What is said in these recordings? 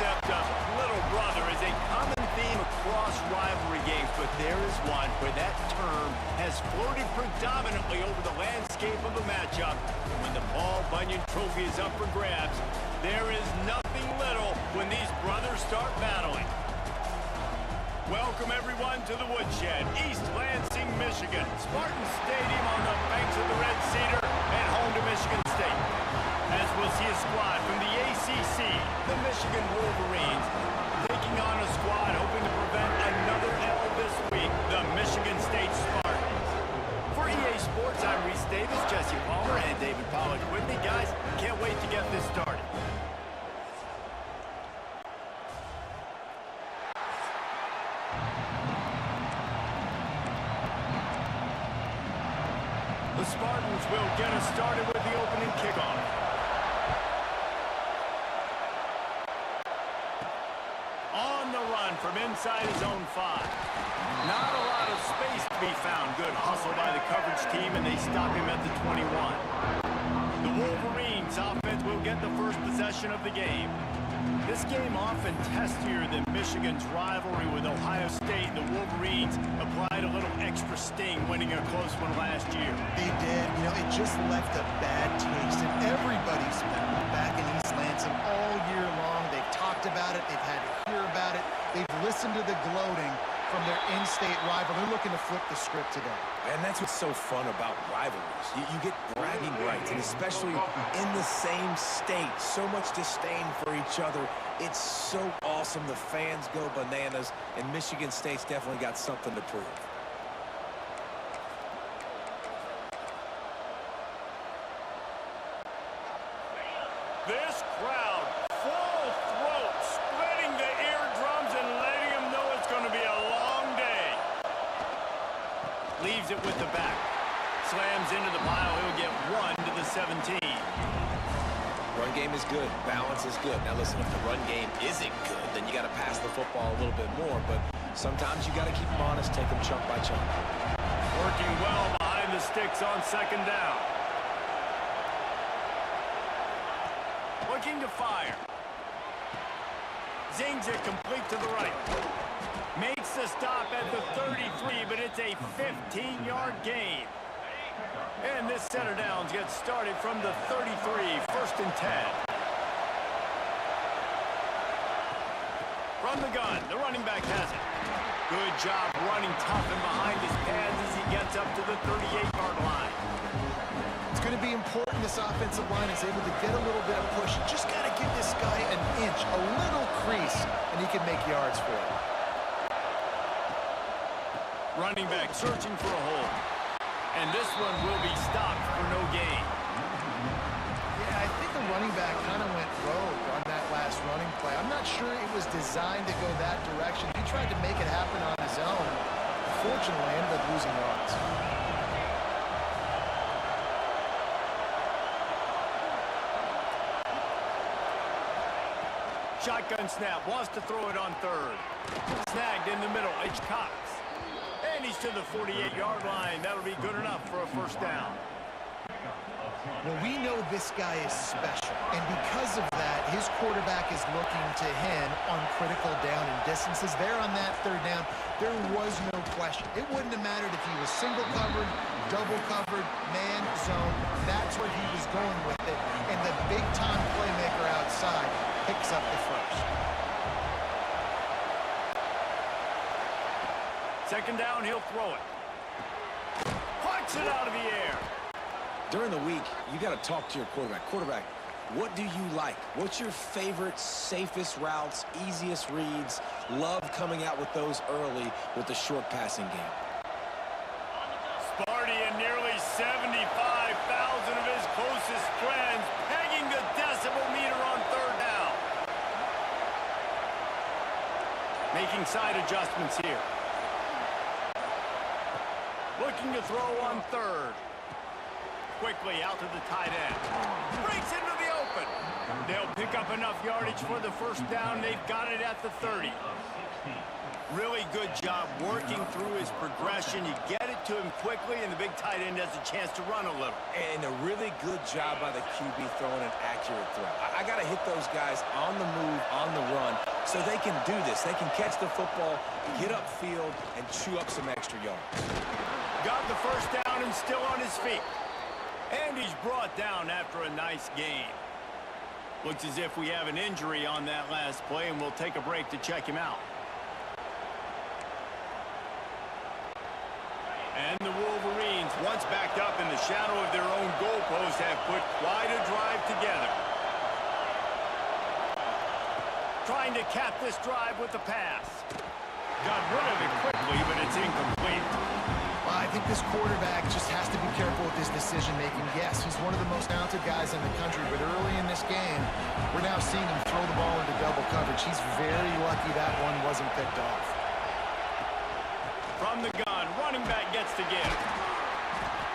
concept of little brother is a common theme across rivalry games, but there is one where that term has floated predominantly over the landscape of a matchup. When the Paul Bunyan Trophy is up for grabs, there is nothing little when these brothers start battling. Welcome, everyone, to the Woodshed, East Lansing, Michigan. Spartan Stadium on the banks of the Red Cedar and home to Michigan State. As we'll see a squad from the ACC, the Michigan Wolverines, taking on a squad hoping to prevent another L this week, the Michigan State Spartans. For EA Sports, I'm Reese Davis, Jesse Palmer, and David Pollack with me. Guys, can't wait to get this started. The Spartans will get us started with the opening kickoff. On the run from inside his own 5. Not a lot of space to be found. Good hustle by the coverage team, and they stop him at the 21. The Wolverines offense will get the first possession of the game. This game often testier than Michigan's rivalry with Ohio State. The Wolverines applied a little extra sting, winning a close one last year. They did. You know, it just left a bad taste in everybody's mouth back in East Lansing all year long. They've talked about it. They've had to hear about it. They've listened to the gloating from their in-state rival. They're looking to flip the script today. And that's what's so fun about rivalries. You get bragging rights, and especially in the same state. So much disdain for each other. It's so awesome. The fans go bananas, and Michigan State's definitely got something to prove. This crowd, full throat, splitting the eardrums and letting them know it's going to be a long day. Leaves it with the back. Slams into the pile. He'll get 1 to the 17. Run game is good. Balance is good. Now listen, if the run game isn't good, then you got to pass the football a little bit more. But sometimes you got to keep them honest, take them chunk by chunk. Working well behind the sticks on second down. Looking to fire. Zings it complete to the right. Makes the stop at the 33, but it's a 15-yard gain. And this center downs gets started from the 33, 1st and 10. From the gun, the running back has it. Good job running tough and behind his pads as he gets up to the 38-yard line. It's going to be important this offensive line is able to get a little bit of push. You just got to give this guy an inch, a little crease, and he can make yards for it. Running back searching for a hole. And this one will be stopped for no gain. Yeah, I think the running back kind of went rogue on that last running play. I'm not sure it was designed to go that direction. He tried to make it happen on his own. Unfortunately, ended up losing yards. Shotgun snap, wants to throw it on 3rd. Snagged in the middle, it's Cox. And he's to the 48-yard line. That'll be good enough for a 1st down. Well, we know this guy is special, and because of that, his quarterback is looking to him on critical down and distances. There on that 3rd down, there was no question. It wouldn't have mattered if he was single covered, double covered, man, zone. That's where he was going with it, and the big-time playmaker outside picks up the 1st. 2nd down, he'll throw it. Punch it out of the air. During the week, you got to talk to your quarterback. Quarterback, what do you like? What's your favorite, safest routes, easiest reads? Love coming out with those early with the short passing game. Sparty and nearly 75,000 of his closest friends pegging the decibel meter on 3rd down. Making side adjustments here. Looking to throw on 3rd. Quickly out to the tight end. Breaks into the open. They'll pick up enough yardage for the 1st down. They've got it at the 30. Really good job working through his progression. You get it up to him quickly, and the big tight end has a chance to run a little. And a really good job by the QB throwing an accurate throw. I got to hit those guys on the move, on the run, so they can do this. They can catch the football, get upfield, and chew up some extra yards. Got the first down and still on his feet. And he's brought down after a nice gain. Looks as if we have an injury on that last play, and we'll take a break to check him out. And the Wolverines, once backed up in the shadow of their own goalpost, have put quite a drive together. Trying to cap this drive with the pass. Got rid of it quickly, but it's incomplete. I think this quarterback just has to be careful with his decision-making. Yes, he's one of the most talented guys in the country, but early in this game, we're now seeing him throw the ball into double coverage. He's very lucky that one wasn't picked off. From the gun, running back gets the give.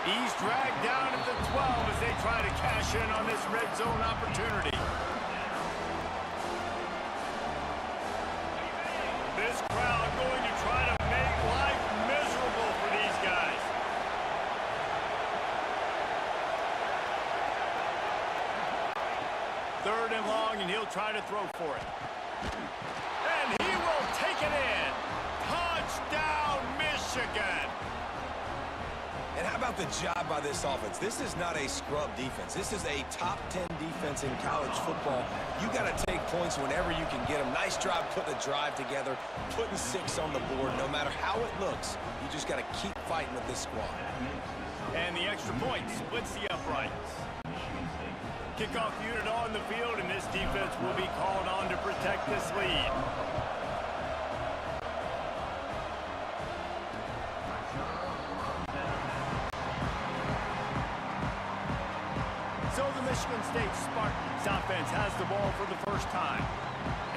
He's dragged down at the 12 as they try to cash in on this red zone opportunity. This crowd going to try to make life miserable for these guys. Third and long, and he'll try to throw for it. And he will take it in. Touchdown, Michigan. And how about the job by this offense? This is not a scrub defense. This is a top 10 defense in college football. You got to take points whenever you can get them. Nice job putting a drive together, putting 6 on the board. No matter how it looks, you just got to keep fighting with this squad. And the extra point splits the uprights. Kickoff unit on the field, and this defense will be called on to protect this lead. So the Michigan State Spartans offense has the ball for the first time.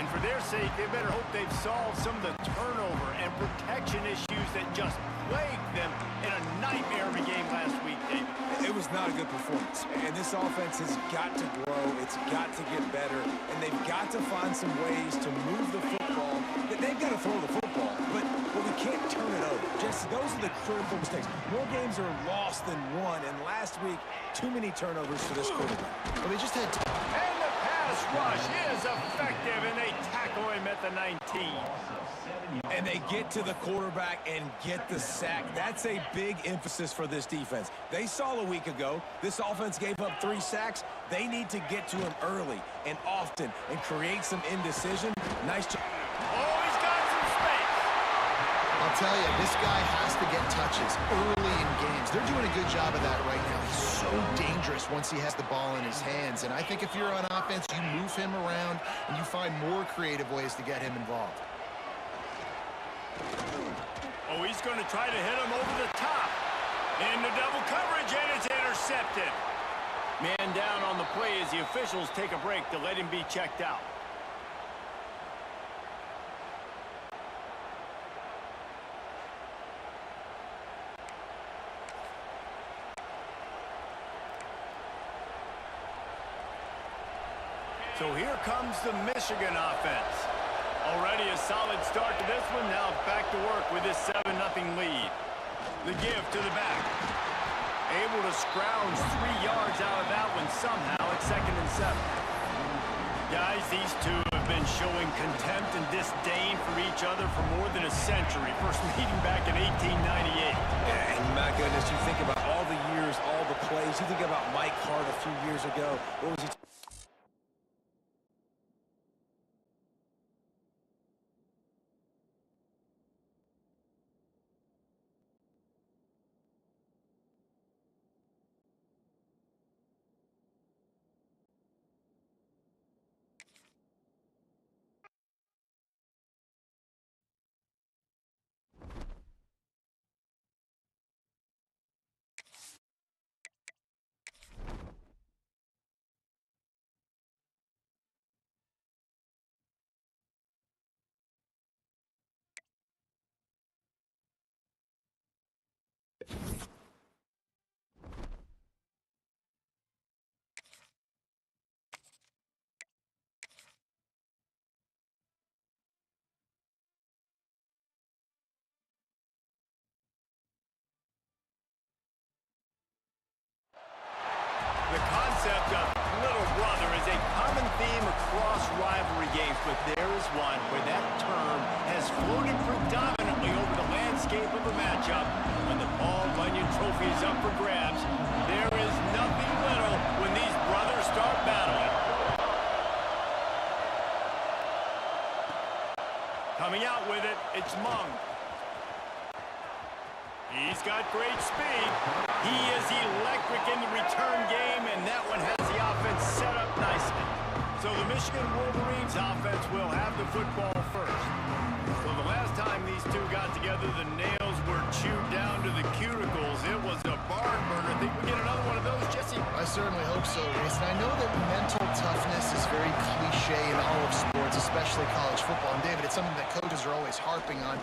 And for their sake, they better hope they've solved some of the turnover and protection issues that just plagued them in a nightmare of a game last week, David. It was not a good performance. And this offense has got to grow. It's got to get better. And they've got to find some ways to move the football. They've got to throw the football, but we can't turn it over. Just those are the critical mistakes. More games are lost than won. And last week, too many turnovers for this quarterback. Well, they just had And the pass rush is effective, and they tackle him at the 19. And they get to the quarterback and get the sack. That's a big emphasis for this defense. They saw a week ago, this offense gave up 3 sacks. They need to get to him early and often and create some indecision. Nice job. Oh, he's got some space. I'll tell you, this guy has to get touches early in games. They're doing a good job of that right now. He's so dangerous once he has the ball in his hands. And I think if you're on offense, you move him around and you find more creative ways to get him involved. Oh, he's going to try to hit him over the top. Into double coverage, and it's intercepted. Man down on the play as the officials take a break to let him be checked out. So here comes the Michigan offense. Already a solid start to this one. Now back to work with this 7-0 lead. The give to the back. Able to scrounge 3 yards out of that one somehow at 2nd and 7. Guys, these two have been showing contempt and disdain for each other for more than a century. First meeting back in 1898. And my goodness, you think about all the years, all the plays. You think about Mike Hart a few years ago. What was he? concept of little brother is a common theme across rivalry games, but there is one where that term has floated predominantly over the landscape of a matchup. When the Paul Bunyan Trophy is up for grabs, there is nothing little when these brothers start battling. Coming out with it, it's Mung. He's got great speed. He is electric in the return game, and that one has the offense set up nicely. So the Michigan Wolverines offense will have the football first. So the last time these two got together, the nails were chewed down to the cuticles. It was a barn burner. Think we get another one of those, Jesse? I certainly hope so, Reese. And I know that mental toughness is very cliche in all of sports, especially college football. And David, it's something that coaches are always harping on.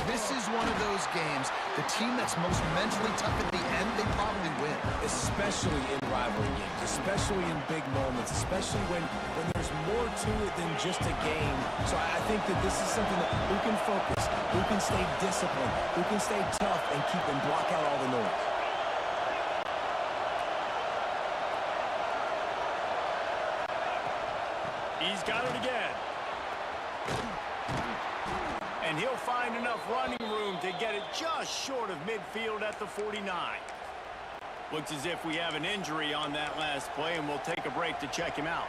This is one of those games, the team that's most mentally tough at the end, they probably win. Especially in rivalry games, especially in big moments, especially when there's more to it than just a game. So I think that this is something that who can focus, who can stay disciplined, who can stay tough and keep and block out all the noise. He's got it again. And he'll find enough running room to get it just short of midfield at the 49. Looks as if we have an injury on that last play, and we'll take a break to check him out.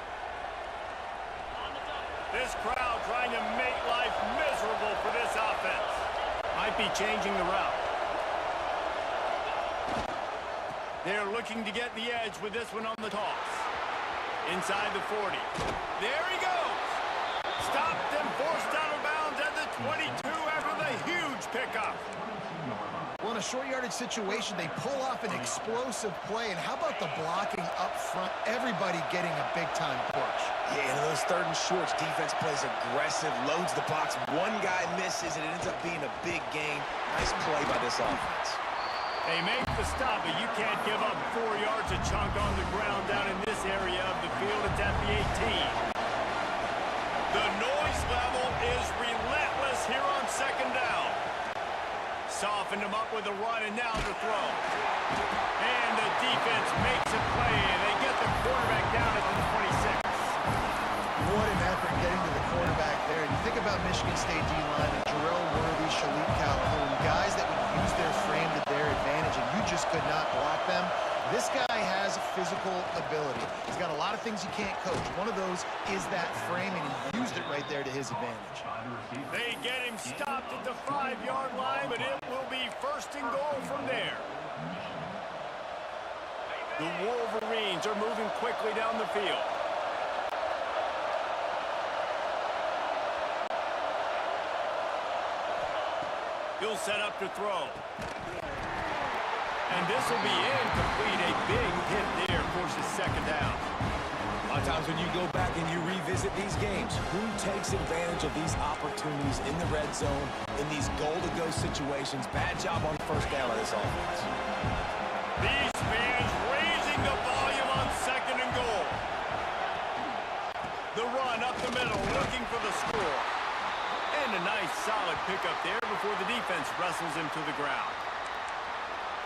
This crowd trying to make life miserable for this offense. Might be changing the route. They're looking to get the edge with this one on the toss. Inside the 40. There he goes. Stopped and forced out of bounds at the 22 after the huge pickup. Well, in a short yardage situation, they pull off an explosive play. And how about the blocking up front? Everybody getting a big-time push. Yeah, in those third and shorts, defense plays aggressive, loads the box. One guy misses, and it ends up being a big gain. Nice play by this offense. They make the stop, but you can't give up 4 yards a chunk on the ground down in this area of the field. It's at the 18. The noise level is relentless here on second down. Softened him up with a run, and now to throw. And the defense makes a play, and they get the quarterback down at the 26. What an effort getting to the quarterback there. And you think about Michigan State D-line, Jarrell Worthy, Shalik Calhoun, guys that would use their frame to their advantage, and you just could not block them. This guy has physical ability. He's got a lot of things you can't coach. One of those is that frame, and he used it right there to his advantage. They get him stopped at the 5-yard line, but it will be first and goal from there. The Wolverines are moving quickly down the field. He'll set up to throw. And this will be incomplete. A big hit there, forces second down. A lot of times when you go back and you revisit these games, who takes advantage of these opportunities in the red zone, in these goal-to-go situations? Bad job on first down of this offense. These fans raising the volume on second and goal. The run up the middle, looking for the score. And a nice solid pickup there before the defense wrestles him to the ground.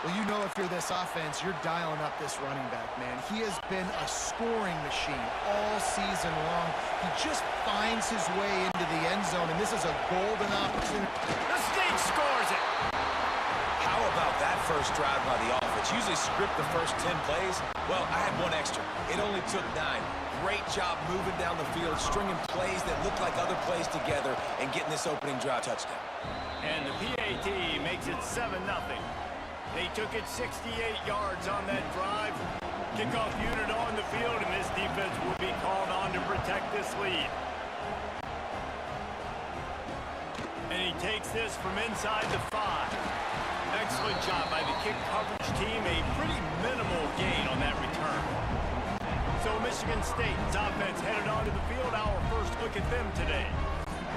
Well, you know if you're this offense, you're dialing up this running back, man. He has been a scoring machine all season long. He just finds his way into the end zone, and this is a golden opportunity. The State scores it. How about that first drive by the offense? Usually script the first 10 plays. Well, I had one extra. It only took 9. Great job moving down the field, stringing plays that look like other plays together, and getting this opening drive touchdown. And the PAT makes it 7-0. They took it 68 yards on that drive. Kickoff unit on the field, and this defense will be called on to protect this lead. And he takes this from inside the 5. Excellent job by the kick coverage team. A pretty minimal gain on that return. So Michigan State's offense headed onto the field. Our first look at them today.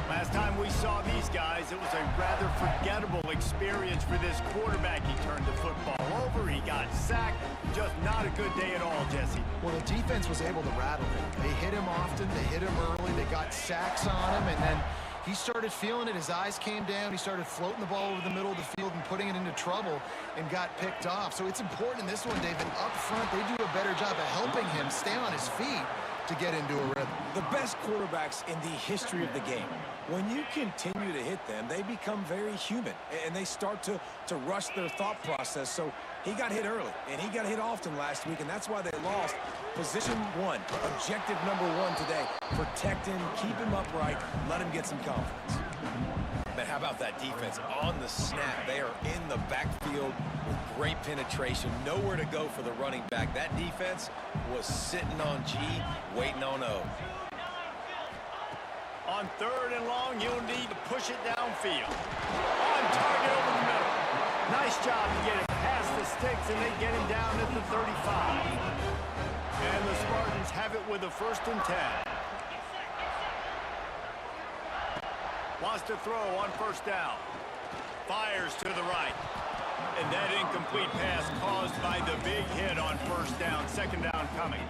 Last time we saw these guys, it was a rather forgettable experience for this quarterback. He turned the football over, he got sacked. Just not a good day at all, Jesse. Well, the defense was able to rattle him. They hit him often, they hit him early, they got sacks on him, and then he started feeling it. His eyes came down. He started floating the ball over the middle of the field and putting it into trouble and got picked off. So it's important in this one, David. Up front, they do a better job of helping him stay on his feet to get into a rhythm. The best quarterbacks in the history of the game, when you continue to hit them, they become very human, and they start to rush their thought process. So he got hit early, and he got hit often last week, and that's why they lost. Position one, objective number one today, protect him, keep him upright, let him get some confidence. Man, how about that defense on the snap? They are in the backfield with great penetration, nowhere to go for the running back. That defense was sitting on G, waiting on O. On 3rd and long, you'll need to push it downfield. On target over the middle. Nice job to get it past the sticks, and they get him down at the 35. And the Spartans have it with a 1st and 10. Wants to throw on 1st down. Fires to the right. And that incomplete pass caused by the big hit on 1st down. 2nd down coming.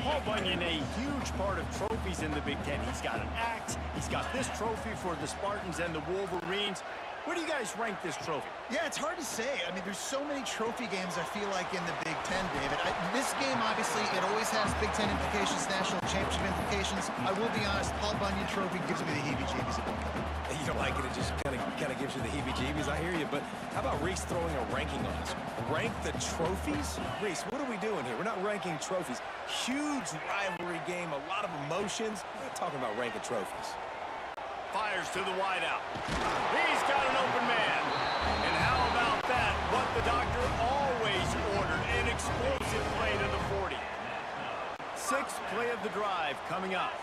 Paul Bunyan, a huge part of trophies in the Big Ten. He's got an axe. He's got this trophy for the Spartans and the Wolverines. Where do you guys rank this trophy? Yeah, it's hard to say. I mean, there's so many trophy games, I feel like, in the Big Ten, David. This game, obviously, it always has Big Ten implications, national championship implications. I will be honest, Paul Bunyan Trophy gives me the heebie-jeebies. You don't like it, it just kind of gives you the heebie-jeebies. I hear you, but how about Reese throwing a ranking on us? Rank the trophies? Reese, what are we doing here? We're not ranking trophies. Huge rivalry game, a lot of emotions. We're not talking about ranking trophies. Fires to the wideout. He's got an open man. And how about that? What the doctor always ordered, an explosive play to the 40. 6th play of the drive coming up.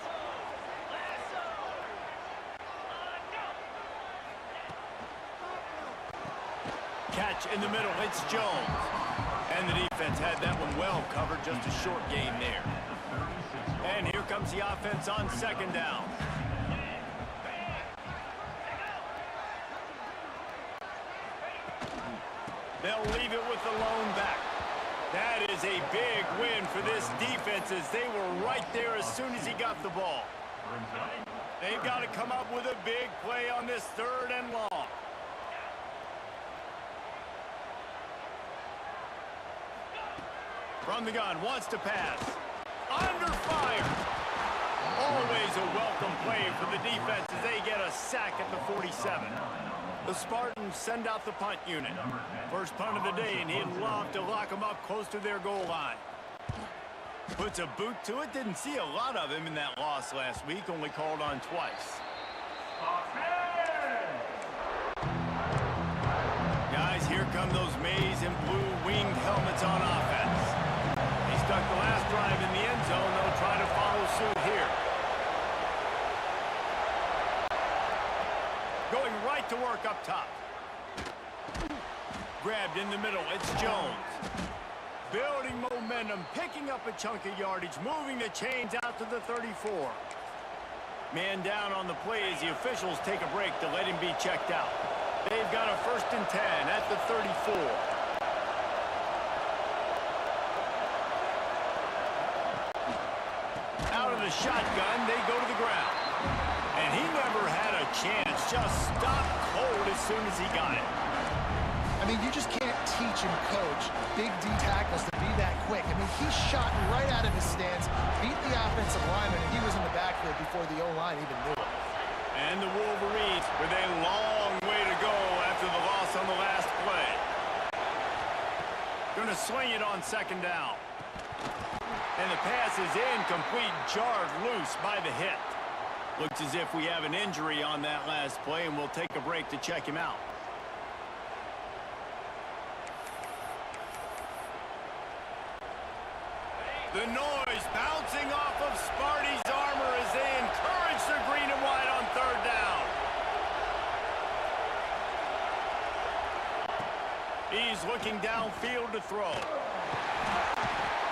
Catch in the middle, it's Jones. And the defense had that one well covered, just a short gain there. And here comes the offense on 2nd down. They'll leave it with the lone back. That is a big win for this defense, as they were right there as soon as he got the ball. They've got to come up with a big play on this 3rd and long. From the gun, wants to pass. Under fire. Always a welcome play for the defense as they get a sack at the 47. The Spartans send out the punt unit. First punt of the day, and he'd love to lock them up close to their goal line. Puts a boot to it. Didn't see a lot of him in that loss last week, only called on twice. Guys, here come those maize and blue winged helmets on offense. He stuck the last drive in the end zone. They'll try to follow suit here. Going right to work up top. Grabbed in the middle, it's Jones. Building momentum, picking up a chunk of yardage, moving the chains out to the 34. Man down on the play as the officials take a break to let him be checked out. They've got a 1st and 10 at the 34. Out of the shotgun, they go to the ground. And he never had a chance, just stopped cold as soon as he got it. I mean, you just can't teach and coach big D tackles to be that quick. I mean, he shot right out of his stance, beat the offensive lineman, and he was in the backfield before the O-line even knew it. And the Wolverines with a long way to go after the loss on the last play. Going to swing it on 2nd down. And the pass is incomplete, jarred loose by the hit. Looks as if we have an injury on that last play, and we'll take a break to check him out. The noise bouncing off of Sparty's armor as they encourage the green and white on 3rd down. He's looking downfield to throw.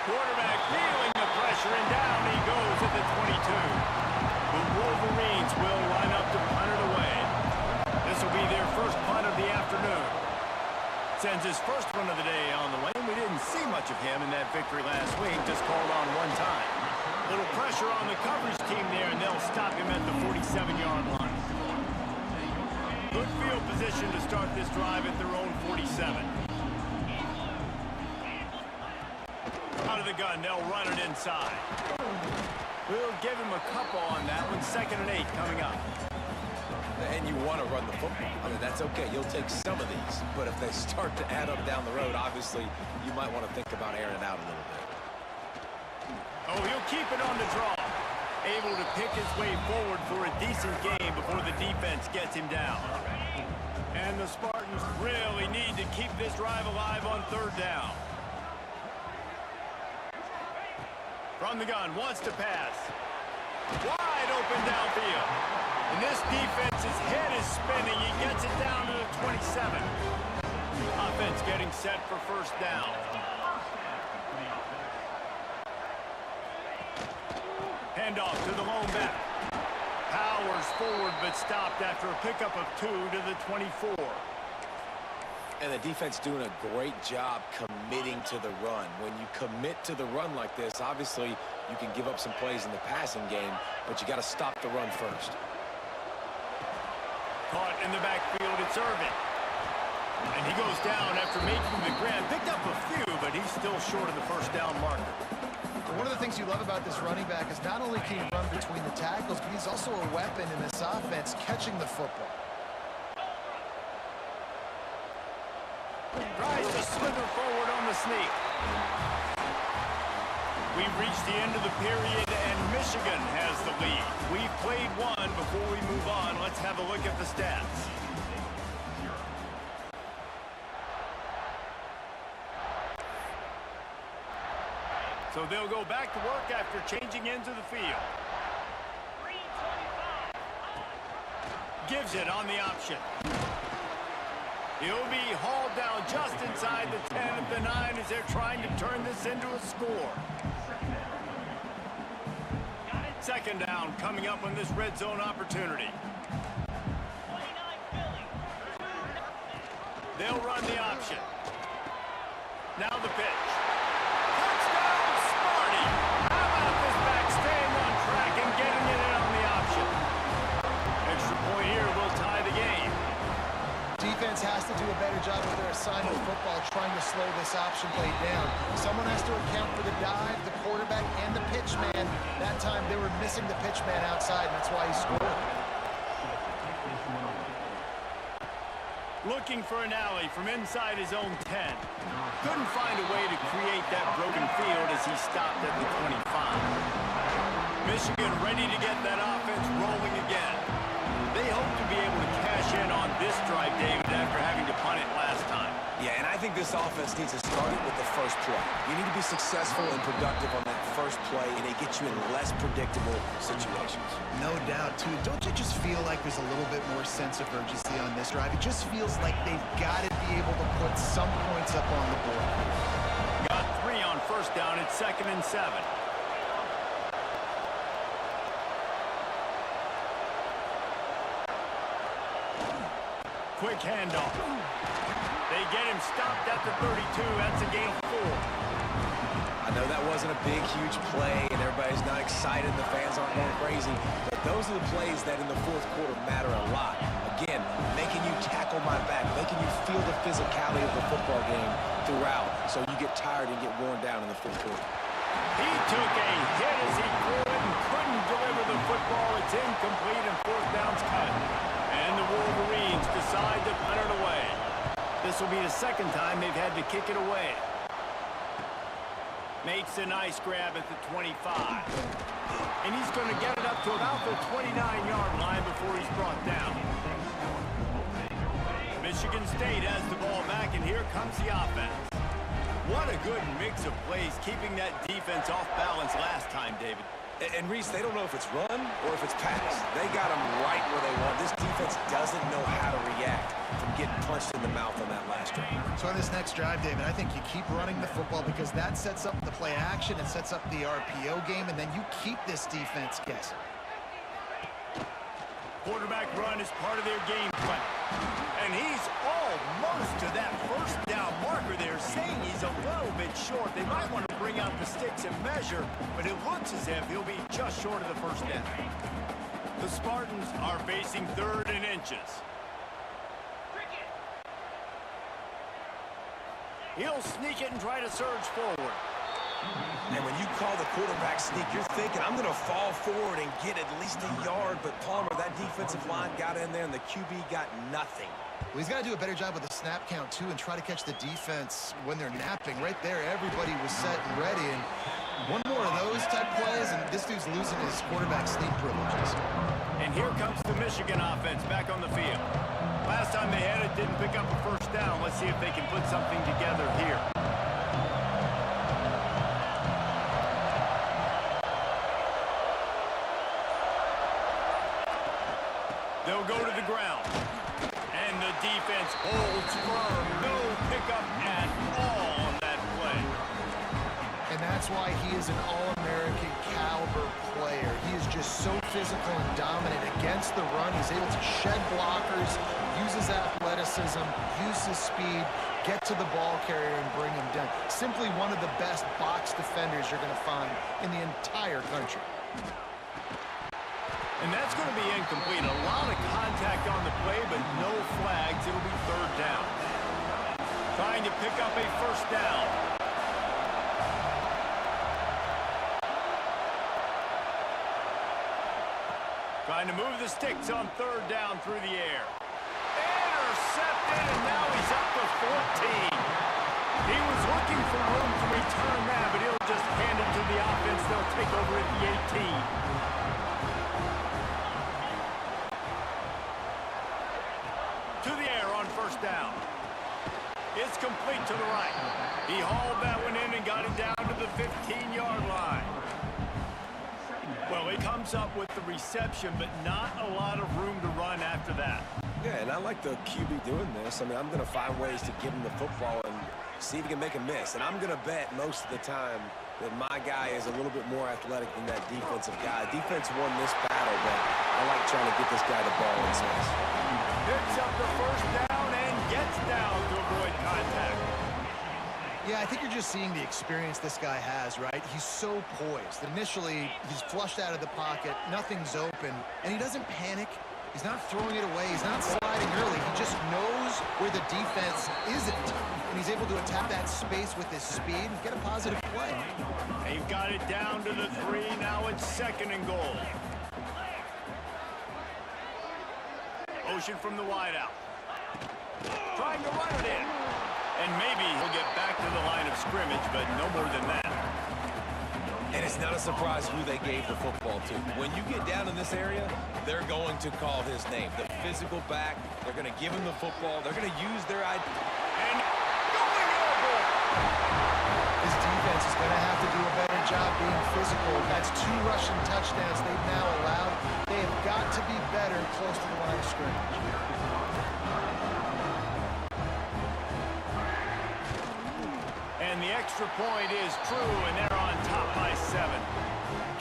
Quarterback feeling the pressure, and down he goes at the 22. The Wolverines will line up to punt it away. This will be their first punt of the afternoon. Sends his first one of the day on the lane. We didn't see much of him in that victory last week, just called on one time. Little pressure on the coverage team there, and they'll stop him at the 47-yard line. Good field position to start this drive at their own 47. Out of the gun, they'll run it inside. We'll give him a couple on that one. 2nd and 8 coming up. And you want to run the football. I mean, that's okay. You'll take some of these. But if they start to add up down the road, obviously, you might want to think about airing it out a little bit. Oh, he'll keep it on the draw. Able to pick his way forward for a decent game before the defense gets him down. And the Spartans really need to keep this drive alive on 3rd down. From the gun, wants to pass. Wide open downfield. And this defense's head is spinning. He gets it down to the 27. Offense getting set for 1st down. Handoff to the lone back. Powers forward but stopped after a pickup of 2 to the 24. And the defense doing a great job committing to the run. When you commit to the run like this, obviously you can give up some plays in the passing game, but you got to stop the run first. Caught in the backfield, it's Irvin. And he goes down after making the grab. Picked up a few, but he's still short of the 1st down marker. One of the things you love about this running back is not only can he run between the tackles, but he's also a weapon in this offense catching the football. Tries to slither forward on the sneak. We've reached the end of the period, and Michigan has the lead. We've played one. Before we move on, let's have a look at the stats. So they'll go back to work after changing into the field. Gives it on the option. He'll be hauled down just inside the 10 at the 9 as they're trying to turn this into a score. 2nd down coming up on this red zone opportunity. They'll run the option. Now the pitch. Touchdown, Sparty! How about this back staying on track and getting it in on the option? Extra point here will tie the game. Defense has to do a better job with their assignment of football, trying to slow this option play down. Someone has to account for the dive, the quarterback, and the pitch man. That time they were missing the pitch man outside, and that's why he scored. Looking for an alley from inside his own 10. Couldn't find a way to create that broken field as he stopped at the 25. Michigan ready to get that offense rolling again. They hope to be able to cash in on this drive, David, after having to punt it last time. Yeah, and I think this offense needs to start it with the first play. You need to be successful and productive on that first play, and it gets you in less predictable situations. No doubt, too. Don't you just feel like there's a little bit more sense of urgency on this drive? It just feels like they've got to be able to put some points up on the board. Got 3 on 1st down. It's 2nd and 7. Quick handoff. They get him stopped at the 32. That's a gain of 4. I know that wasn't a big, huge play, and everybody's not excited. The fans aren't going crazy. But those are the plays that in the 4th quarter matter a lot. Again, making you tackle my back, making you feel the physicality of the football game throughout, so you get tired and get worn down in the 4th quarter. He took a hit as he threw it and couldn't deliver the football. It's incomplete and 4th down's cut. And the Wolverines decide to punt it away. This will be the 2nd time they've had to kick it away. Makes a nice grab at the 25. And he's going to get it up to about the 29-yard line before he's brought down. Michigan State has the ball back, and here comes the offense. What a good mix of plays, keeping that defense off balance last time, David. And Reese, they don't know if it's run or if it's pass. They got them right where they want. This defense doesn't know how to react from getting punched in the mouth on that last drive. So on this next drive, David, I think you keep running the football because that sets up the play action, it sets up the RPO game, and then you keep this defense guessing. Quarterback run is part of their game plan. And he's almost to that 1st down marker there, saying he's a little bit short. They might want to bring out the sticks and measure, but it looks as if he'll be just short of the 1st down. The Spartans are facing 3rd and inches. He'll sneak it and try to surge forward. And when you call the quarterback sneak, you're thinking, I'm going to fall forward and get at least a yard. But Palmer, that defensive line got in there, and the QB got nothing. Well, he's got to do a better job with the snap count, too, and try to catch the defense when they're napping. Right there, everybody was set and ready. And one more of those type plays, and this dude's losing his quarterback sneak privileges. And here comes the Michigan offense back on the field. Last time they had it, didn't pick up a first down. Let's see if they can put something together here. They'll go to the ground. And the defense holds firm. No pickup at all on that play. And that's why he is an All-American caliber player. He is just so physical and dominant against the run. He's able to shed blockers, use his athleticism, use his speed, get to the ball carrier and bring him down. Simply one of the best box defenders you're going to find in the entire country. And that's going to be incomplete. A lot of contact on the play, but no flags. It'll be third down. Trying to pick up a first down. Trying to move the sticks on third down through the air. Intercepted, and now he's up to 14. He was looking for room to return that, but he'll just hand it to the offense. They'll take over at the 18. To the air on first down. It's complete to the right. He hauled that one in and got it down to the 15-yard line. Well, he comes up with the reception, but not a lot of room to run after that. Yeah, and I like the QB doing this. I mean, I'm going to find ways to give him the football and see if he can make a miss. And I'm going to bet most of the time that my guy is a little bit more athletic than that defensive guy. Defense won this battle, but I like trying to get this guy the ball in space. Picks up the first down and gets down to avoid contact. Yeah, I think you're just seeing the experience this guy has, right? He's so poised. Initially, he's flushed out of the pocket, nothing's open, and he doesn't panic. He's not throwing it away. He's not sliding early. He just knows where the defense isn't, and he's able to attack that space with his speed and get a positive play. They've got it down to the 3. Now it's second and goal. Motion from the wideout. Trying to run it in. And maybe he'll get back to the line of scrimmage, but no more than that. And it's not a surprise who they gave the football to. When you get down in this area, they're going to call his name. The physical back, they're going to give him the football. They're going to use their idea. And going over. His defense is going to have to do a better job being physical. That's 2 rushing touchdowns they've now allowed. They have got to be better close to the line of scrimmage. And the extra point is true, and they're on top by 7.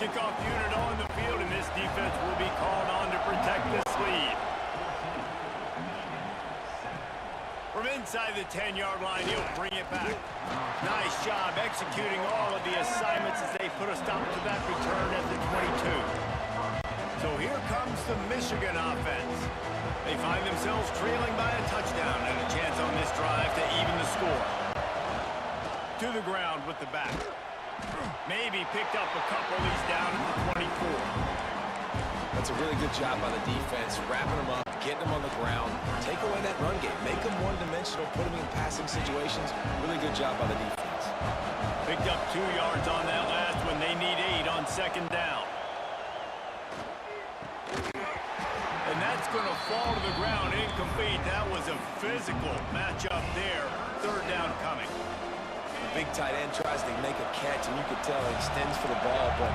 Kickoff unit on the field, and this defense will be called on to protect this lead. From inside the 10-yard line, he'll bring it back. Nice job executing all of the assignments as they put a stop to that return at the 22. So here comes the Michigan offense. They find themselves trailing by a touchdown and a chance on this drive to even the score. To the ground with the back. Maybe picked up a couple. He's down at the 24. That's a really good job by the defense, wrapping them up, getting them on the ground, take away that run game, make them one-dimensional, put them in passing situations. Really good job by the defense. Picked up 2 yards on that last one. They need 8 on second down. And that's going to fall to the ground incomplete. That was a physical matchup there. Third down coming. Big tight end tries to make a catch, and you could tell he extends for the ball, but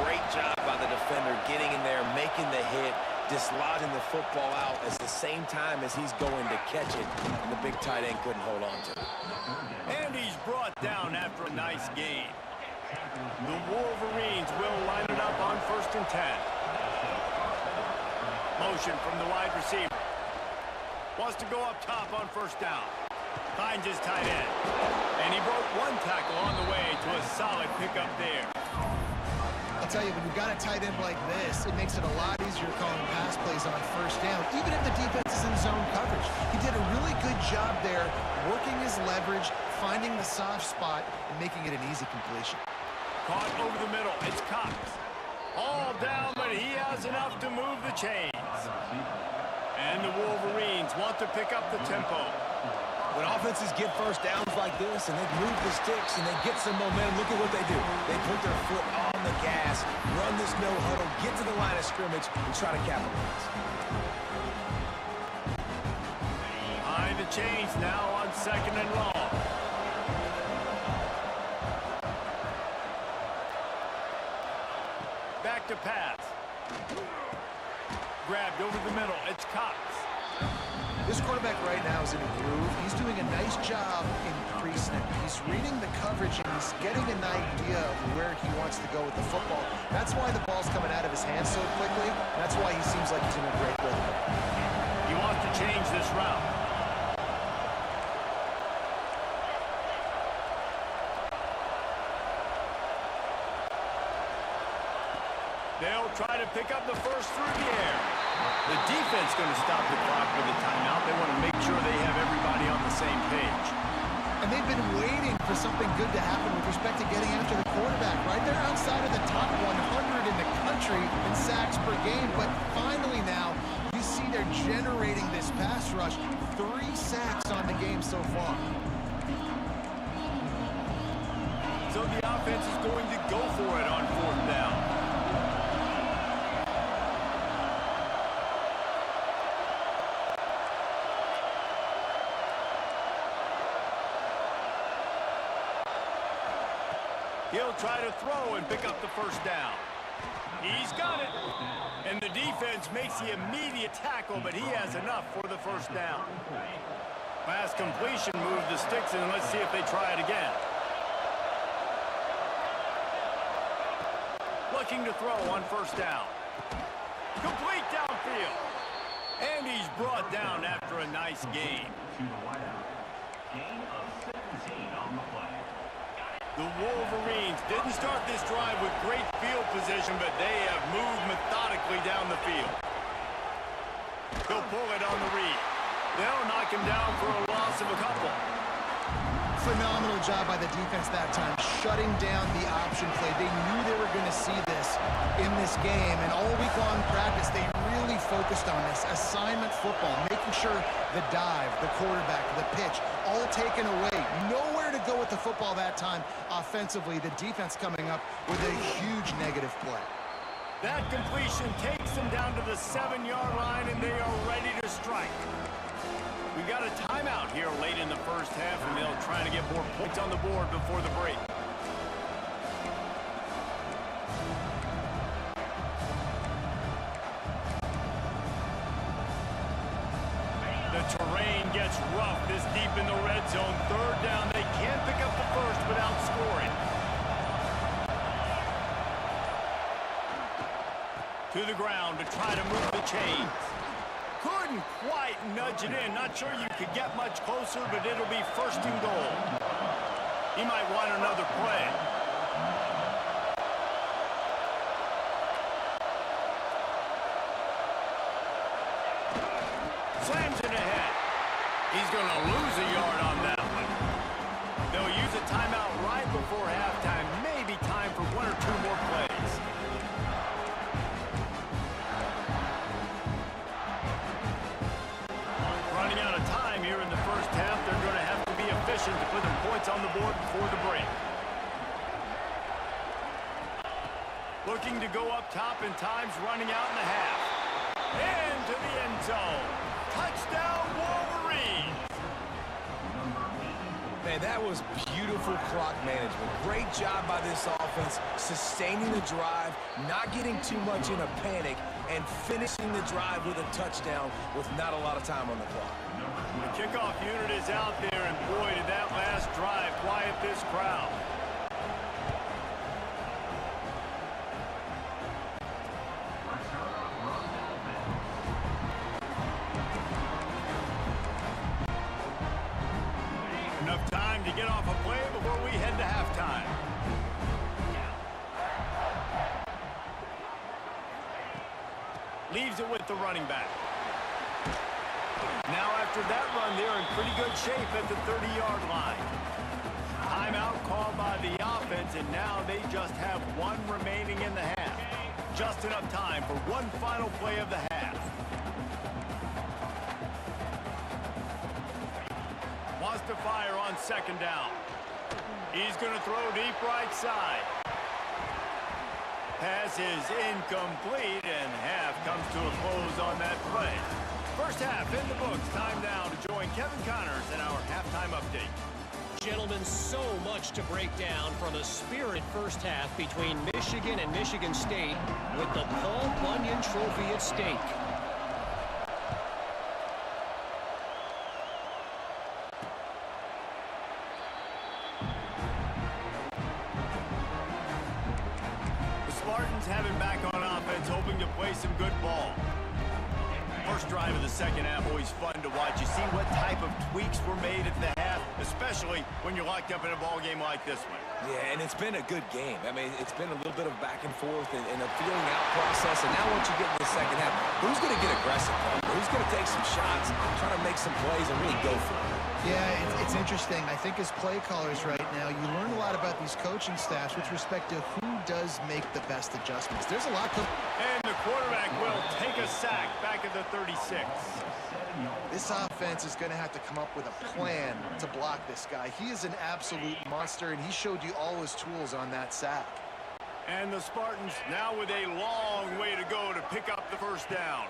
great job by the defender getting in there, making the hit, dislodging the football out at the same time as he's going to catch it, and the big tight end couldn't hold on to it. And he's brought down after a nice gain. The Wolverines will line it up on 1st and 10. Motion from the wide receiver. Wants to go up top on first down. Finds his tight end. And he broke 1 tackle on the way to a solid pickup there. I'll tell you, when you've got a tight end like this, it makes it a lot easier calling pass plays on first down, even if the defense is in zone coverage. He did a really good job there, working his leverage, finding the soft spot and making it an easy completion. Caught over the middle. It's Cox. All down, but he has enough to move the chains. And the Wolverines want to pick up the tempo. When offenses get first downs like this and they move the sticks and they get some momentum, look at what they do. They put their foot on the gas, run this no huddle, get to the line of scrimmage, and try to capitalize. Behind the chains now on 2nd and long. Back to pass. Grabbed over the middle. It's Cox. This quarterback right now is in a groove. He's doing a nice job in pre-snap. He's reading the coverage, and he's getting an idea of where he wants to go with the football. That's why the ball's coming out of his hands so quickly. That's why he seems like he's in a great rhythm. He wants to change this route. They'll try to pick up the first through the air. The defense going to stop the clock with a timeout. They want to make sure they have everybody on the same page. And they've been waiting for something good to happen with respect to getting after the quarterback, right? They're outside of the top 100 in the country in sacks per game, but finally now you see they're generating this pass rush. 3 sacks on the game so far. So the offense is going to go for it on 4th down. He'll try to throw and pick up the first down. He's got it. And the defense makes the immediate tackle, but he has enough for the first down. Pass completion, move the sticks, and let's see if they try it again. Looking to throw on 1st down. Complete downfield. And he's brought down after a nice gain. The Wolverines didn't start this drive with great field position, but they have moved methodically down the field. He'll pull it on the read. They'll knock him down for a loss of a couple. Phenomenal job by the defense that time, shutting down the option play. They knew they were going to see this in this game, and all week long practice, they really focused on this. Assignment football, making sure the dive, the quarterback, the pitch, all taken away. Nowhere to go with the football that time offensively. The defense coming up with a huge negative play. That completion takes them down to the 7-yard line, and they are ready to strike. We got a timeout here late in the first half, and they'll try to get more points on the board before the break. The terrain gets rough this deep in the red zone. 3rd down, they can't pick up the first without scoring. To the ground to try to move the chains. Couldn't quite nudge it in. Not sure you could get much closer, but it'll be 1st and goal. He might want another play. Slams it ahead. He's going to lose a yard on that one. They'll use a timeout right before halftime. Maybe time for 1 or 2 more plays. Here in the first half, they're going to have to be efficient to put their points on the board before the break. Looking to go up top, and time's running out in the half. Into the end zone. Touchdown, Wolverines! Man, that was beautiful clock management. Great job by this offense, sustaining the drive, not getting too much in a panic, and finishing the drive with a touchdown with not a lot of time on the clock. The kickoff unit is out there, and boy, did that last drive quiet this crowd. Enough time to get off a play before we head to halftime. Leaves it with the running back. Now after that run, they're in pretty good shape at the 30-yard line. and now they just have one remaining in the half. Just enough time for one final play of the half. Wants to fire on second down. He's going to throw deep right side. Pass is incomplete, and half comes to a close on that play. First half in the books. Time now to join Kevin Connors in our halftime update. Gentlemen, so much to break down from a spirited first half between Michigan and Michigan State with the Paul Bunyan Trophy at stake. Spartans have him back on offense, hoping to play some good ball. First drive of the second half, always fun to watch. You see what type of tweaks were made at the half, especially when you're locked up in a ball game like this one. Yeah, and it's been a good game. I mean, it's been a little bit of back and forth and a feeling out process. And now once you get in the second half, who's going to get aggressive? Who's going to take some shots, try to make some plays, and really go for it? Yeah, it's interesting. I think as play callers right now, you learn a lot about these coaching staffs with respect to who does make the best adjustments. There's a lot to... And the quarterback will take a sack back at the 36. This offense is going to have to come up with a plan to block this guy. He is an absolute monster, and he showed you all his tools on that sack. And the Spartans now with a long way to go to pick up the first down.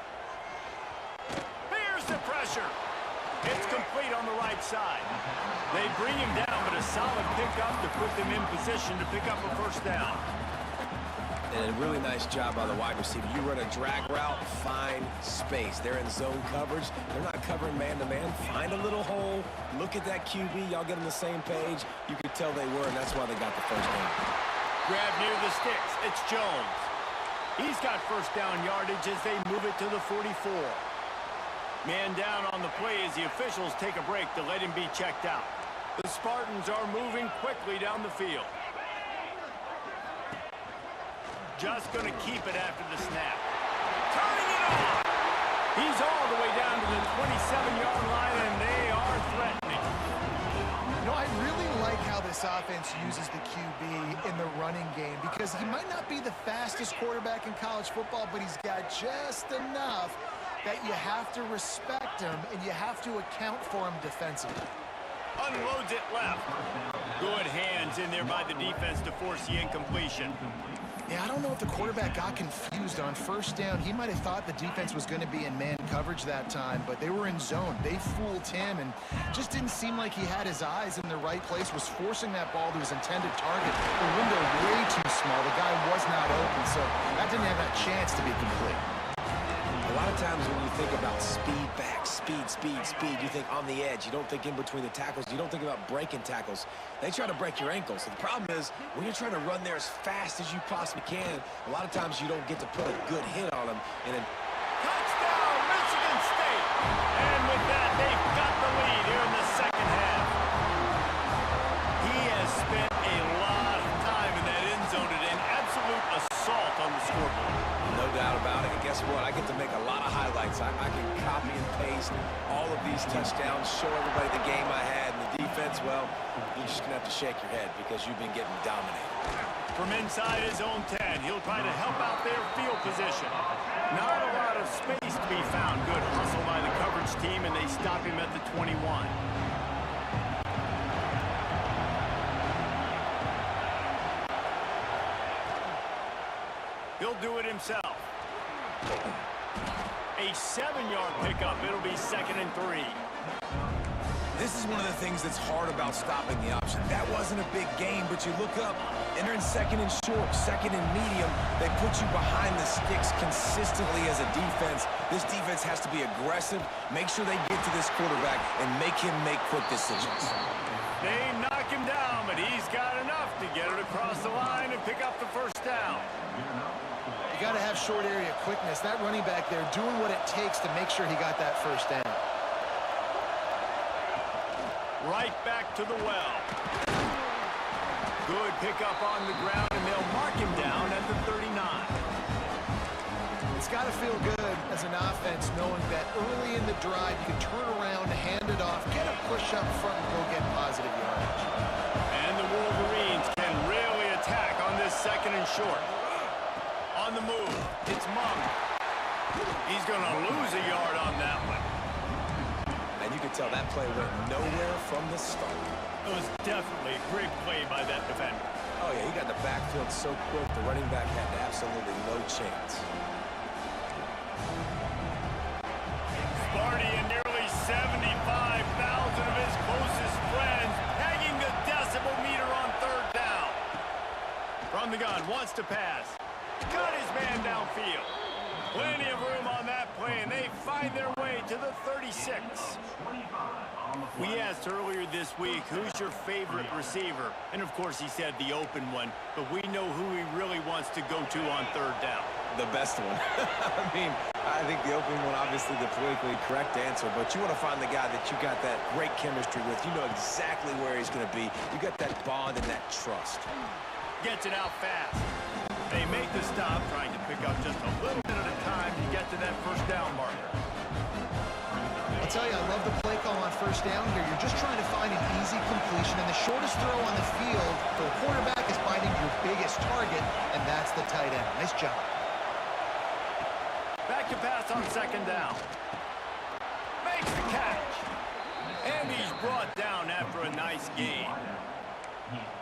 Here's the pressure. It's complete on the right side. They bring him down, but a solid pickup to put them in position to pick up a first down. And a really nice job by the wide receiver. You run a drag route, find space. They're in zone coverage. They're not covering man-to-man. Find a little hole. Look at that QB. Y'all get on the same page. You could tell they were, and that's why they got the first down. Grab near the sticks. It's Jones. He's got first down yardage as they move it to the 44. Man down on the play as the officials take a break to let him be checked out. The Spartans are moving quickly down the field. Just going to keep it after the snap. Turning it on! He's all the way down to the 27-yard line, and they are threatening. You know, I really like how this offense uses the QB in the running game because he might not be the fastest quarterback in college football, but he's got just enough that you have to respect him and you have to account for him defensively. Unloads it left. Good hands in there by the defense to force the incompletion. Yeah, I don't know if the quarterback got confused on first down. He might have thought the defense was going to be in man coverage that time, but they were in zone. They fooled him and just didn't seem like he had his eyes in the right place, was forcing that ball to his intended target. The window way too small. The guy was not open, so that didn't have that chance to be complete. A lot of times when you think about speed back, speed, you think on the edge. You don't think in between the tackles. You don't think about breaking tackles. They try to break your ankles. And the problem is when you're trying to run there as fast as you possibly can, a lot of times you don't get to put a good hit on them. And then Touchdown, Michigan State! And with that, they've got the lead here in the second half. He has spent a lot of time in that end zone and an absolute assault on the scoreboard. no doubt about it. And guess what? I get to make a lot of highlights. I can copy and paste all of these touchdowns, show everybody the game I had, and the defense, well, you're just going to have to shake your head because you've been getting dominated. From inside his own 10, he'll try to help out their field position. Not a lot of space to be found. Good hustle by the coverage team, and they stop him at the 21. He'll do it himself. A 7-yard pickup. It'll be 2nd and 3. This is one of the things that's hard about stopping the option. That wasn't a big game, but you look up, and they're in 2nd and short, 2nd and medium. They put you behind the sticks consistently as a defense. This defense has to be aggressive, make sure they get to this quarterback, and make him make quick decisions. They knock him down, but he's got enough to get it across the line and pick up the first down. You got to have short area quickness. That running back there doing what it takes to make sure he got that first down. Right back to the well. Good pickup on the ground, and they'll mark him down at the 39. It's got to feel good as an offense knowing that early in the drive you can turn around, hand it off, get a push up front, and go get positive yardage. And the Wolverines can really attack short. On the move, it's Mung. He's going to lose a yard on that one. And you can tell that play went nowhere from the start. It was definitely a great play by that defender. Oh, yeah, he got the backfield so quick, the running back had absolutely no chance. Sparty and nearly 75,000 of his closest friends pegging the decibel meter on third down. From the gun, wants to pass. Got his man downfield. Plenty of room on that play, and they find their way to the 36. We asked earlier this week, who's your favorite receiver? And, of course, he said the open one, but we know who he really wants to go to on third down. The best one. I think the opening one, obviously the politically correct answer, but you want to find the guy that you got that great chemistry with. You know exactly where he's going to be. You got that bond and that trust. Gets it out fast. They make the stop, trying to pick up just a little bit at a time to get to that first down marker. I'll tell you, I love the play call on first down here. You're just trying to find an easy completion, and the shortest throw on the field for the quarterback is finding your biggest target, and that's the tight end. Nice job. Back to pass on second down. Makes the catch. And he's brought down after a nice gain.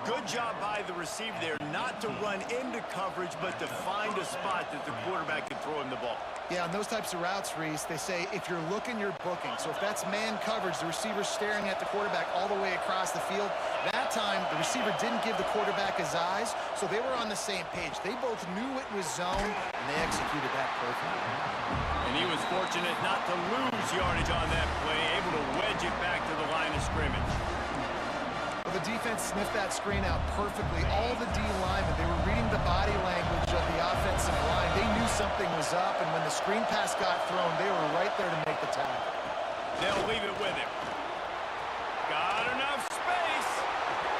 Good job by the receiver there, not to run into coverage, but to find a spot that the quarterback can throw him the ball. Yeah, on those types of routes, Reese, they say if you're looking, you're booking. So if that's man coverage, the receiver's staring at the quarterback all the way across the field. That time, the receiver didn't give the quarterback his eyes, so they were on the same page. They both knew it was zone, and they executed that perfectly. And he was fortunate not to lose yardage on that play, able to wedge it back to the line of scrimmage. Well, the defense sniffed that screen out perfectly. All the D linemen, they were reading the body language of the offensive line. They knew something was up, and when the screen pass got thrown, they were right there to make the tackle. They'll leave it with him. Got enough space.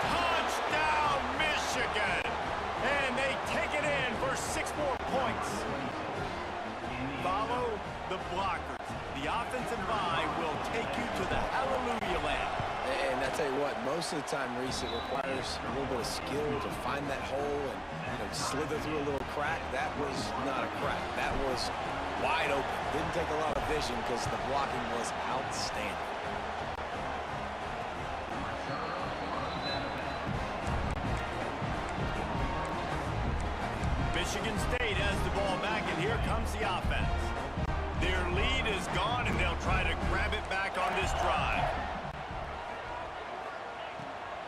Touchdown, Michigan. And they take it in for 6 more points. Follow the blockers. The offensive line will take you to the hallelujah land. And I tell you what, most of the time, Reese, it requires a little bit of skill to find that hole and slither through a little crack. That was not a crack. That was wide open. Didn't take a lot of vision because the blocking was outstanding. Michigan State has the ball back, and here comes the offense. Their lead is gone, and they'll try to grab it back on this drive.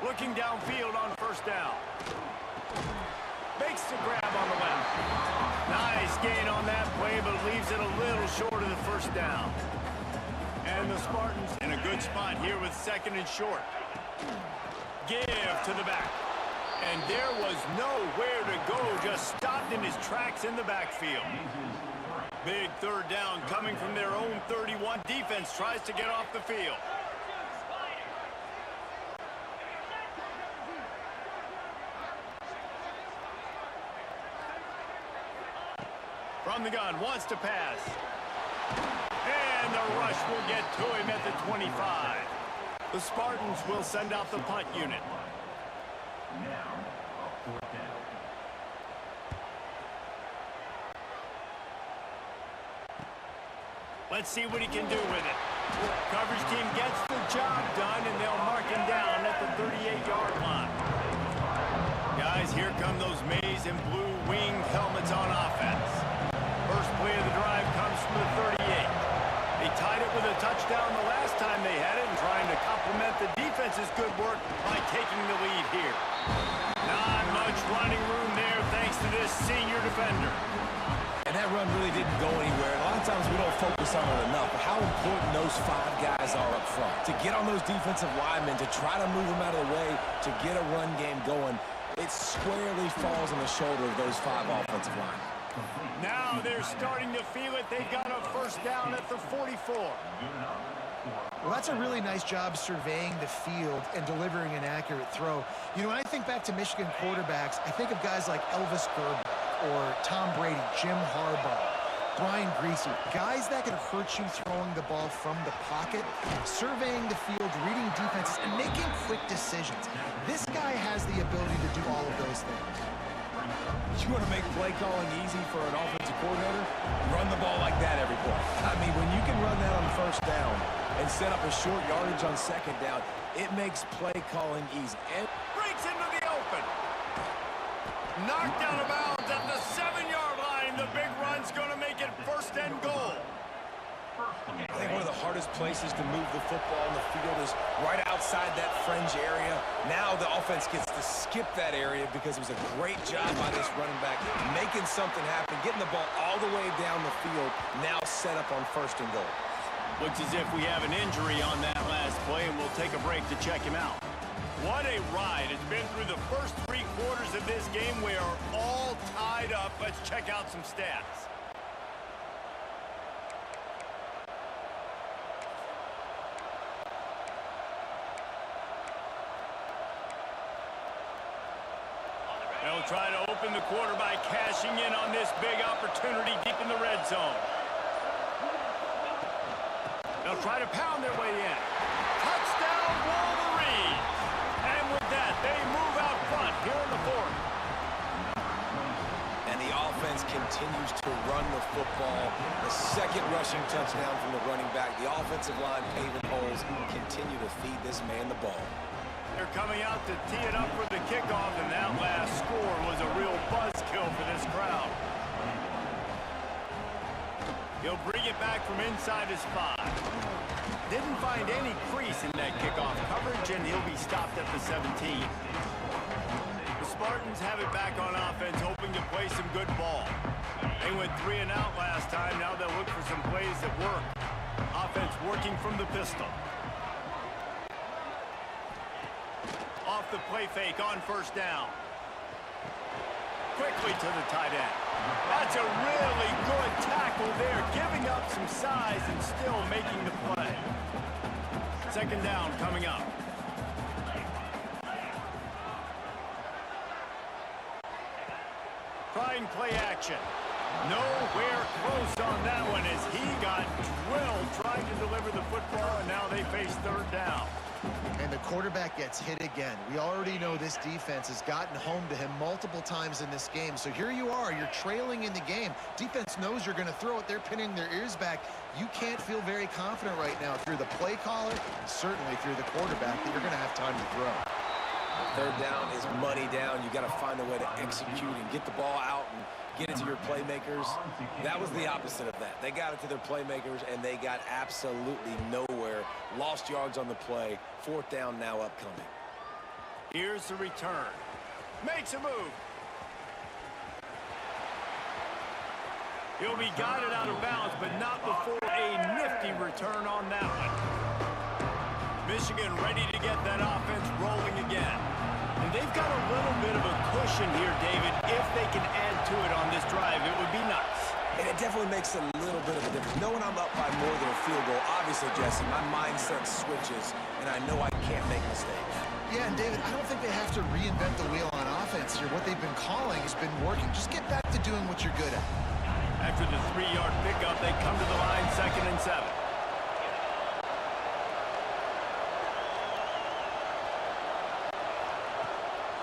Looking downfield on first down. Makes the grab on the left. Nice gain on that play, but leaves it a little short of the first down. And the Spartans in a good spot here with second and short. Give to the back. And there was nowhere to go, just stopped in his tracks in the backfield. Big third down coming from their own 31. Defense tries to get off the field. From the gun, wants to pass. And the rush will get to him at the 25. The Spartans will send out the punt unit. Let's see what he can do with it. Coverage team gets the job done, and they'll mark him down at the 38-yard line. Guys, here come those maize and blue winged helmets on offense. First play of the drive comes from the 38. They tied it with a touchdown the last time they had it, and trying to complement the defense's good work by taking the lead here. Not much running room there thanks to this senior defender. And that run really didn't go anywhere. A lot of times we don't focus on it enough, but how important those 5 guys are up front. To get on those defensive linemen, to try to move them out of the way, to get a run game going, it squarely falls on the shoulder of those 5 offensive linemen. Now they're starting to feel it. They've got a first down at the 44. Well, that's a really nice job surveying the field and delivering an accurate throw. You know, when I think back to Michigan quarterbacks, I think of guys like Elvis Gerber or Tom Brady, Jim Harbaugh, Brian Greasy, guys that can hurt you throwing the ball from the pocket, surveying the field, reading defenses, and making quick decisions. This guy has the ability to do all of those things. You want to make play calling easy for an offensive coordinator? Run the ball like that every play. I mean, when you can run that on first down and set up a short yardage on second down, it makes play calling easy. And Breaks into the open. Knocked out of bounds at the 7-yard line. The big run's going to make it first and goal. I think one of the hardest places to move the football in the field is right outside that fringe area. Now the offense gets to skip that area because it was a great job by this running back making something happen, getting the ball all the way down the field, now set up on first and goal. Looks as if we have an injury on that last play, and we'll take a break to check him out. What a ride. It's been through the first 3 quarters of this game. We are all tied up. Let's check out some stats. They'll try to open the quarter by cashing in on this big opportunity deep in the red zone. They'll try to pound their way in. Touchdown, Wolverines! And with that, they move out front here in the 4th. And the offense continues to run the football. The second rushing touchdown from the running back. The offensive line paving holes continue to feed this man the ball. They're coming out to tee it up for the kickoff, and that last score was a real buzzkill for this crowd. He'll bring it back from inside his 5. Didn't find any crease in that kickoff coverage, and he'll be stopped at the 17. The Spartans have it back on offense, hoping to play some good ball. They went 3 and out last time. Now they'll look for some plays that work. Offense working from the pistol. Off the play fake on first down. Quickly to the tight end. That's a really good tackle there, giving up some size and still making the play. Second down coming up. Trying play action. Nowhere close on that one as he got drilled trying to deliver the football, and now they face third down. And the quarterback gets hit again. We already know this defense has gotten home to him multiple times in this game. So here you are, you're trailing in the game. Defense knows you're going to throw it. They're pinning their ears back. You can't feel very confident right now if you're the play caller, and certainly if you're the quarterback, that you're going to have time to throw. Third down is money down. You got to find a way to execute and get the ball out and get it to your playmakers. That was the opposite of that. They got it to their playmakers, and they got absolutely nowhere. Lost yards on the play. Fourth down now upcoming. Here's the return. Makes a move. He'll be guided out of bounds, but not before a nifty return on that one. Michigan ready to get that offense rolling again. And they've got a little bit of a cushion here, David. If they can add to it on this drive, it would be nice. And it definitely makes a little bit of a difference. Knowing I'm up by more than a field goal, obviously, Jesse, my mindset switches, and I know I can't make mistakes. Yeah, and David, I don't think they have to reinvent the wheel on offense here. What they've been calling has been working. Just get back to doing what you're good at. After the 3-yard pickup, they come to the line, 2nd and 7.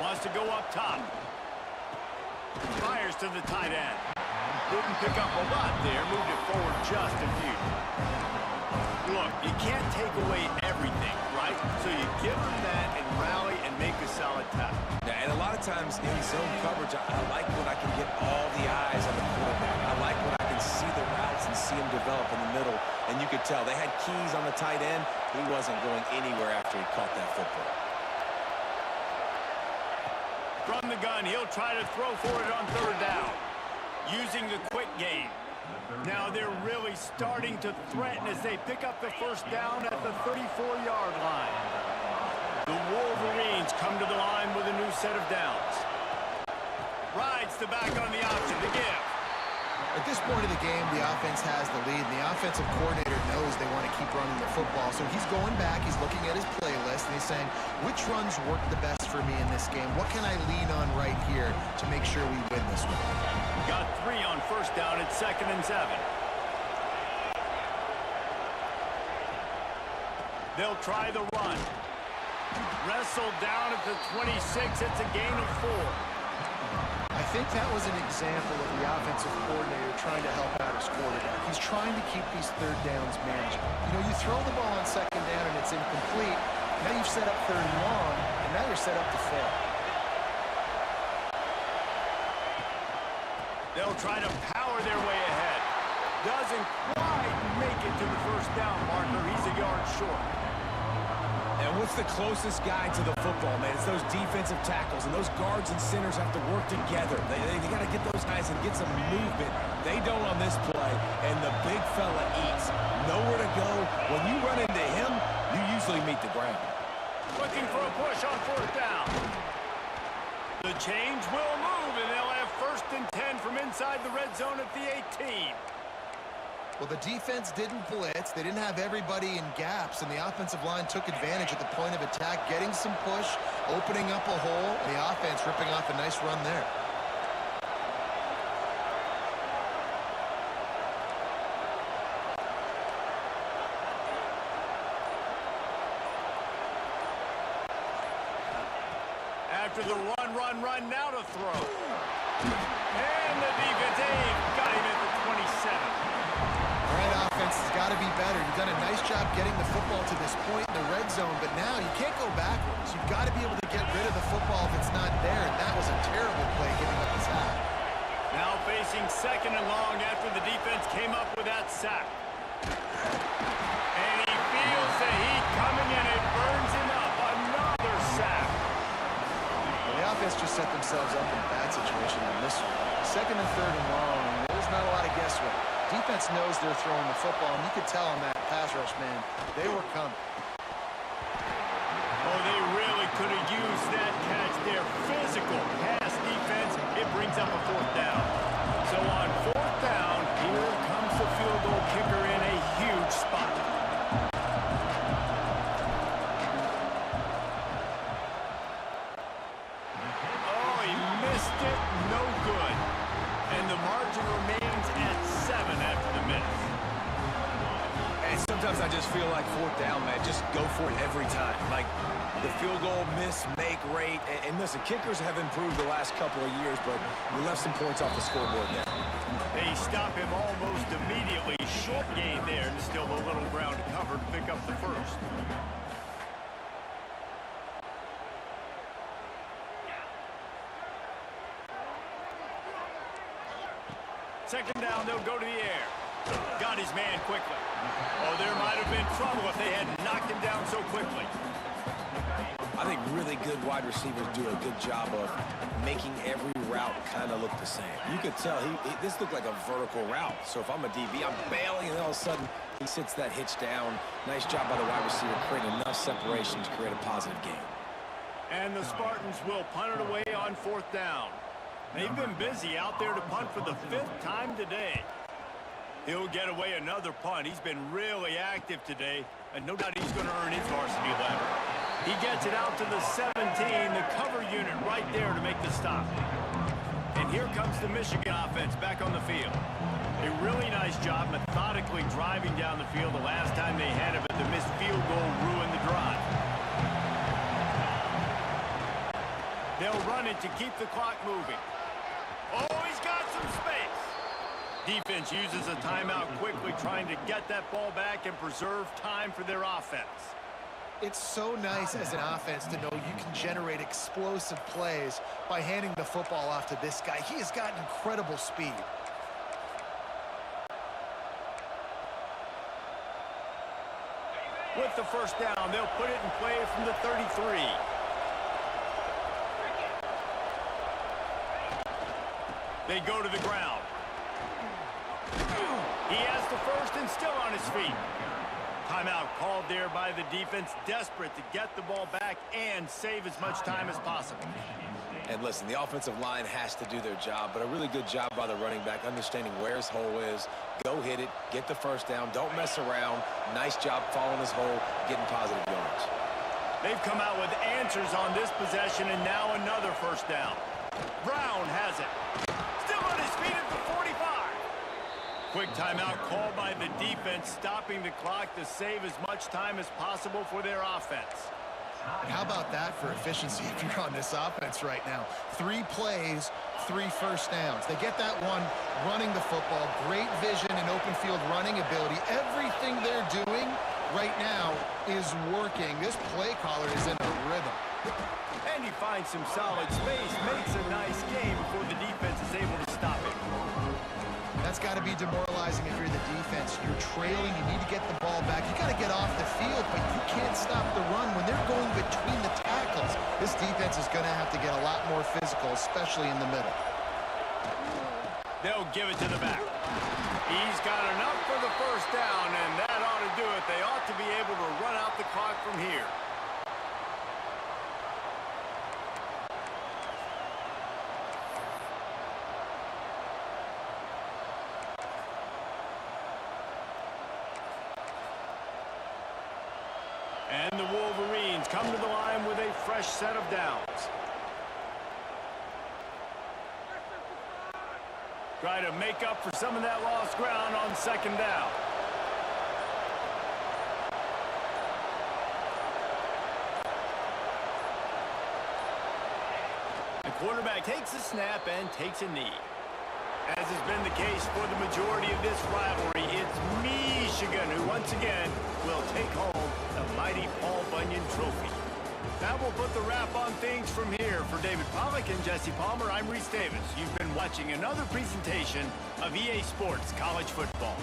Wants to go up top. Fires to the tight end. Didn't pick up a lot there. Moved it forward just a few. Look, you can't take away everything, right? So you give them that and rally and make a solid tackle. Yeah, and a lot of times in zone coverage, I like when I can get all the eyes on the quarterback. I like when I can see the routes and see him develop in the middle. And you could tell they had keys on the tight end. He wasn't going anywhere after he caught that football. From the gun, he'll try to throw for it on third down. Using the quick game. Now they're really starting to threaten as they pick up the first down at the 34-yard line. The Wolverines come to the line with a new set of downs. Rides the back on the option to give. At this point of the game, the offense has the lead, and the offensive coordinator knows they want to keep running the football. So he's going back, he's looking at his playlist, and he's saying, which runs work the best for me in this game? What can I lean on right here to make sure we win this one? Got 3 on first down at 2nd and 7. They'll try the run. Wrestled down at the 26. It's a gain of 4. I think that was an example of the offensive coordinator trying to help out his quarterback. He's trying to keep these third downs manageable. You know, you throw the ball on second down and it's incomplete. Now you've set up third and long, and now you're set up to fail. They'll try to power their way ahead. Doesn't quite make it to the first down marker. He's a yard short. And what's the closest guy to the football, man? It's those defensive tackles, and those guards and centers have to work together. They got to get those guys and get some movement. They don't on this play, and the big fella eats. Nowhere to go. When you run into him, you usually meet the ground. Looking for a push on fourth down. The change will move, and they'll have 1st and 10 from inside the red zone at the 18. Well, the defense didn't blitz. They didn't have everybody in gaps, and the offensive line took advantage at the point of attack, getting some push, opening up a hole, and the offense ripping off a nice run there. After the run, now to throw. And the defense got him at the 27. All right, offense has got to be better. You've done a nice job getting the football to this point in the red zone, but now you can't go backwards. You've got to be able to get rid of the football if it's not there, and that was a terrible play giving up the sack. Now facing 2nd and long after the defense came up with that sack. And he feels the heat coming, and it burns him up. Another sack. Well, the offense just set themselves up in a bad situation on this one. 2nd and 3rd and long, there's not a lot of guesswork. Defense knows they're throwing the football, and you could tell on that pass rush, man, they were coming. Oh, they really could have used that catch there. Physical pass defense. It brings up a 4th down. So on 4th down, here comes the field goal kicker in a huge spot. Oh, he missed it. No good. And the margin remains at 7 after the miss. And sometimes I just feel like 4th down, man, just go for it every time. Like the field goal miss, make rate. And listen, kickers have improved the last couple of years, but we left some points off the scoreboard there. They stop him almost immediately. Short gain there, and still a little ground to cover to pick up the first. Second down, they'll go to the air. Got his man quickly. Oh, there might have been trouble if they had knocked him down so quickly. I think really good wide receivers do a good job of making every route kind of look the same. You could tell this looked like a vertical route. So if I'm a DB, I'm bailing, and then all of a sudden he sits that hitch down. Nice job by the wide receiver, creating enough separation to create a positive gain. And the Spartans will punt it away on 4th down. They've been busy out there to punt for the 5th time today. He'll get away another punt. He's been really active today, and no doubt he's going to earn his varsity letter. He gets it out to the 17, the cover unit right there to make the stop. And here comes the Michigan offense back on the field. A really nice job methodically driving down the field the last time they had it, but the missed field goal ruined the drive. They'll run it to keep the clock moving. Oh, he's got some space. Defense uses a timeout quickly, trying to get that ball back and preserve time for their offense. It's so nice as an offense to know you can generate explosive plays by handing the football off to this guy. He has got incredible speed. With the first down, they'll put it in play from the 33. They go to the ground. He has the first and still on his feet. Timeout called there by the defense, desperate to get the ball back and save as much time as possible. And listen, the offensive line has to do their job, but a really good job by the running back, understanding where his hole is. Go hit it, get the first down, don't mess around. Nice job following his hole, getting positive yards. They've come out with answers on this possession, and now another first down. Brown has it. Still on his feet at the 45. Quick timeout called by the defense, stopping the clock to save as much time as possible for their offense. And how about that for efficiency if you're on this offense right now? 3 plays, 3 first downs. They get that one running the football, great vision and open field running ability. Everything they're doing right now is working. This play caller is in a rhythm. And he finds some solid space, makes a nice game before the defense is able to stop it. That's got to be demoralizing if you're the defense. You're trailing, you need to get the ball back. You got to get off the field, but you can't stop the run when they're going between the tackles. This defense is going to have to get a lot more physical, especially in the middle. They'll give it to the back. He's got enough for the first down, and that ought to do it. They ought to be able to run out the clock from here. And the Wolverines come to the line with a fresh set of downs. Try to make up for some of that lost ground on second down. The quarterback takes a snap and takes a knee. As has been the case for the majority of this rivalry, it's Michigan who once again will take home the mighty Paul Bunyan Trophy. That will put the wrap on things from here. For David Pollack and Jesse Palmer, I'm Reese Davis. You've been watching another presentation of EA Sports College Football.